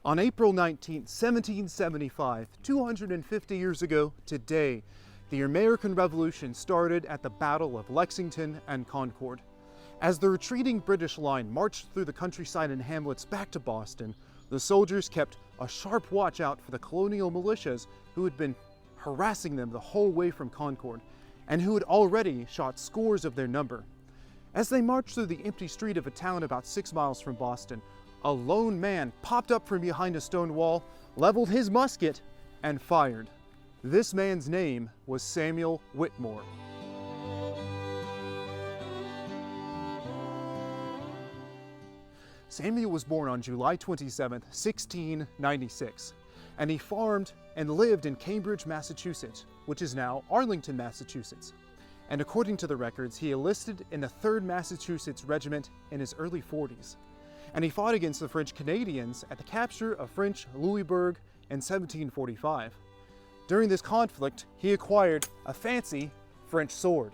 On April 19, 1775, 250 years ago today, the American Revolution started at the Battle of Lexington and Concord. As the retreating British line marched through the countryside and hamlets back to Boston, the soldiers kept a sharp watch out for the colonial militias who had been harassing them the whole way from Concord, and who had already shot scores of their number. As they marched through the empty street of a town about 6 miles from Boston, a lone man popped up from behind a stone wall, leveled his musket, and fired. This man's name was Samuel Whittmore. Samuel was born on July 27, 1696, and he farmed and lived in Cambridge, Massachusetts, which is now Arlington, Massachusetts. And according to the records, he enlisted in the 3rd Massachusetts Regiment in his early 40s. And he fought against the French Canadians at the capture of French Louisbourg in 1745. During this conflict, he acquired a fancy French sword.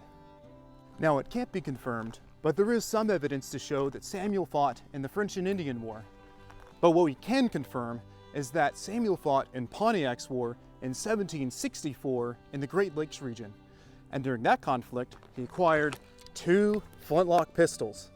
Now, it can't be confirmed, but there is some evidence to show that Samuel fought in the French and Indian War. But what we can confirm is that Samuel fought in Pontiac's War in 1764 in the Great Lakes region. And during that conflict, he acquired 2 flintlock pistols.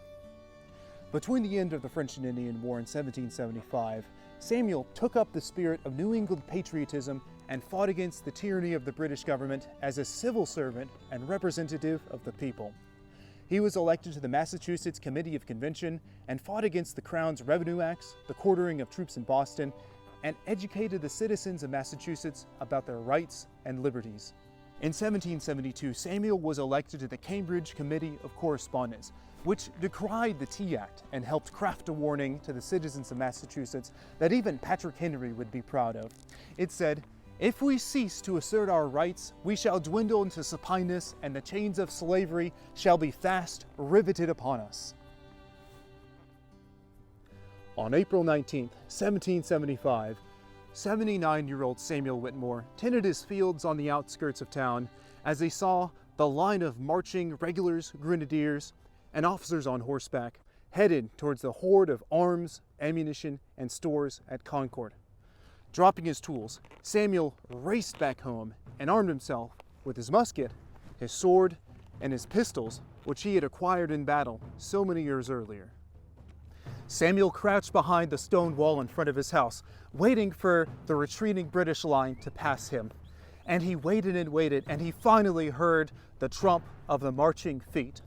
Between the end of the French and Indian War in 1775, Samuel took up the spirit of New England patriotism and fought against the tyranny of the British government as a civil servant and representative of the people. He was elected to the Massachusetts Committee of Convention and fought against the Crown's Revenue Acts, the quartering of troops in Boston, and educated the citizens of Massachusetts about their rights and liberties. In 1772, Samuel was elected to the Cambridge Committee of Correspondence, which decried the Tea Act and helped craft a warning to the citizens of Massachusetts that even Patrick Henry would be proud of. It said, "If we cease to assert our rights, we shall dwindle into supineness, and the chains of slavery shall be fast riveted upon us." On April 19, 1775, 79-year-old Samuel Whitmore tended his fields on the outskirts of town as he saw the line of marching regulars, grenadiers, and officers on horseback headed towards the hoard of arms, ammunition, and stores at Concord. Dropping his tools, Samuel raced back home and armed himself with his musket, his sword, and his pistols, which he had acquired in battle so many years earlier. Samuel crouched behind the stone wall in front of his house, waiting for the retreating British line to pass him. And he waited, and he finally heard the trump of the marching feet.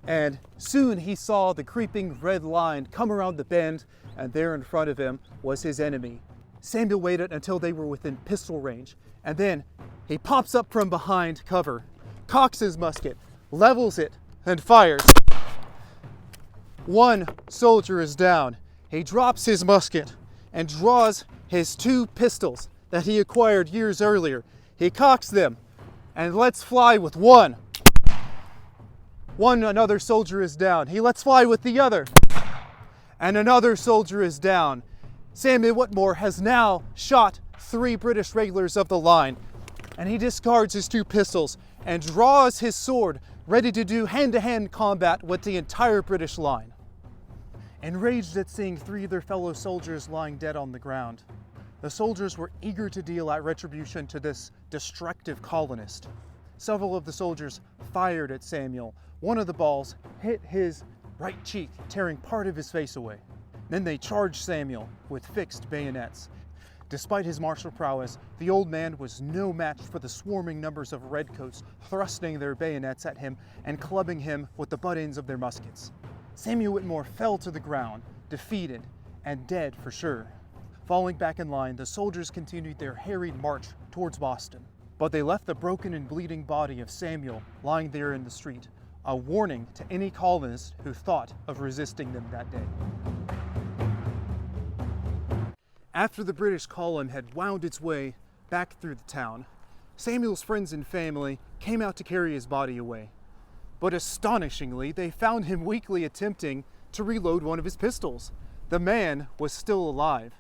And soon he saw the creeping red line come around the bend, and there in front of him was his enemy. Samuel waited until they were within pistol range, and then he pops up from behind cover, cocks his musket, levels it, and fires. One soldier is down. He drops his musket and draws his 2 pistols that he acquired years earlier. He cocks them and lets fly with one. Another soldier is down. He lets fly with the other. And another soldier is down. Samuel Whitmore has now shot 3 British regulars of the line, and he discards his 2 pistols and draws his sword, ready to do hand-to-hand combat with the entire British line. Enraged at seeing 3 of their fellow soldiers lying dead on the ground, the soldiers were eager to deal out retribution to this destructive colonist. Several of the soldiers fired at Samuel. One of the balls hit his right cheek, tearing part of his face away. Then they charged Samuel with fixed bayonets. Despite his martial prowess, the old man was no match for the swarming numbers of redcoats thrusting their bayonets at him and clubbing him with the butt ends of their muskets. Samuel Whitmore fell to the ground, defeated and dead for sure. Falling back in line, the soldiers continued their harried march towards Boston. But they left the broken and bleeding body of Samuel lying there in the street, a warning to any colonist who thought of resisting them that day. After the British column had wound its way back through the town, Samuel's friends and family came out to carry his body away. But astonishingly, they found him weakly attempting to reload one of his pistols. The man was still alive.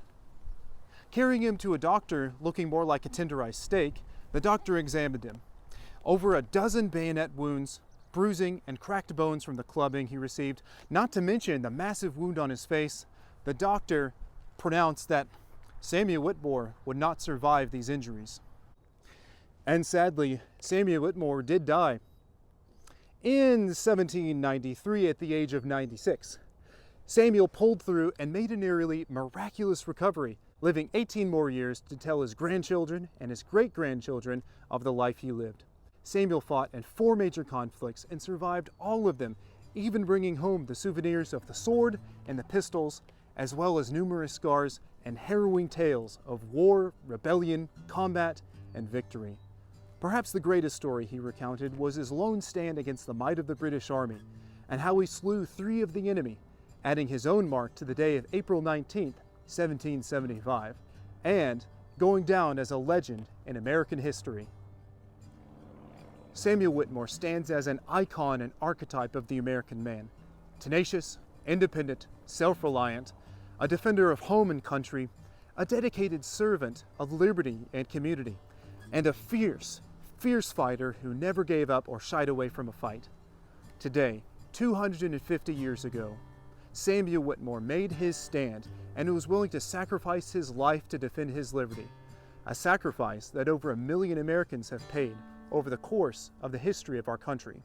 Carrying him to a doctor looking more like a tenderized steak, the doctor examined him. Over a dozen bayonet wounds, bruising, and cracked bones from the clubbing he received, not to mention the massive wound on his face, the doctor pronounced that Samuel Whitmore would not survive these injuries. And sadly, Samuel Whitmore did die in 1793 at the age of 96. Samuel pulled through and made a nearly miraculous recovery, living 18 more years to tell his grandchildren and his great-grandchildren of the life he lived. Samuel fought in 4 major conflicts and survived all of them, even bringing home the souvenirs of the sword and the pistols, as well as numerous scars and harrowing tales of war, rebellion, combat, and victory. Perhaps the greatest story he recounted was his lone stand against the might of the British Army, and how he slew 3 of the enemy, adding his own mark to the day of April 19, 1775, and going down as a legend in American history. Samuel Whitmore stands as an icon and archetype of the American man. Tenacious, independent, self-reliant, a defender of home and country, a dedicated servant of liberty and community, and a fierce fighter who never gave up or shied away from a fight. Today, 250 years ago, Samuel Whitmore made his stand and was willing to sacrifice his life to defend his liberty, a sacrifice that over 1 million Americans have paid over the course of the history of our country.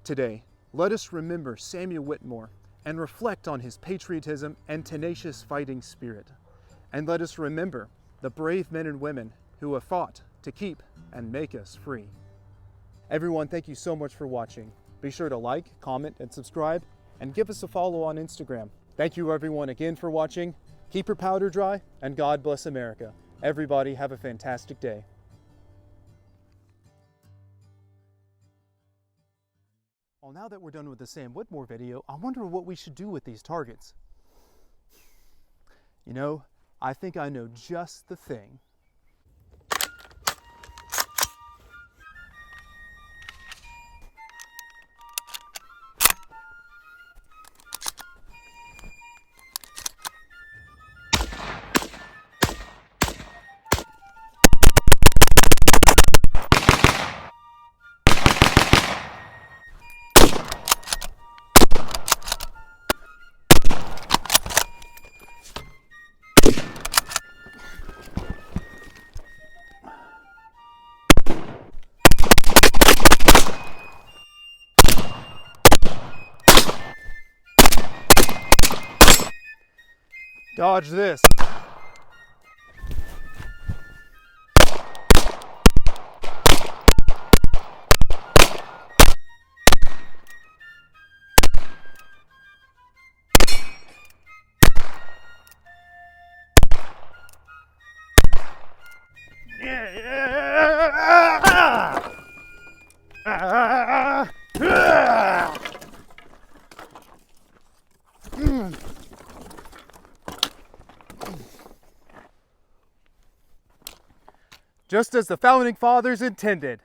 Today, let us remember Samuel Whitmore and reflect on his patriotism and tenacious fighting spirit. And let us remember the brave men and women who have fought to keep and make us free. Everyone, thank you so much for watching. Be sure to like, comment, and subscribe, and give us a follow on Instagram. Thank you everyone again for watching. Keep your powder dry, and God bless America. Everybody have a fantastic day. Well, now that we're done with the Sam Whitmore video, I wonder what we should do with these targets. You know, I think I know just the thing. Dodge this. Just as the Founding Fathers intended.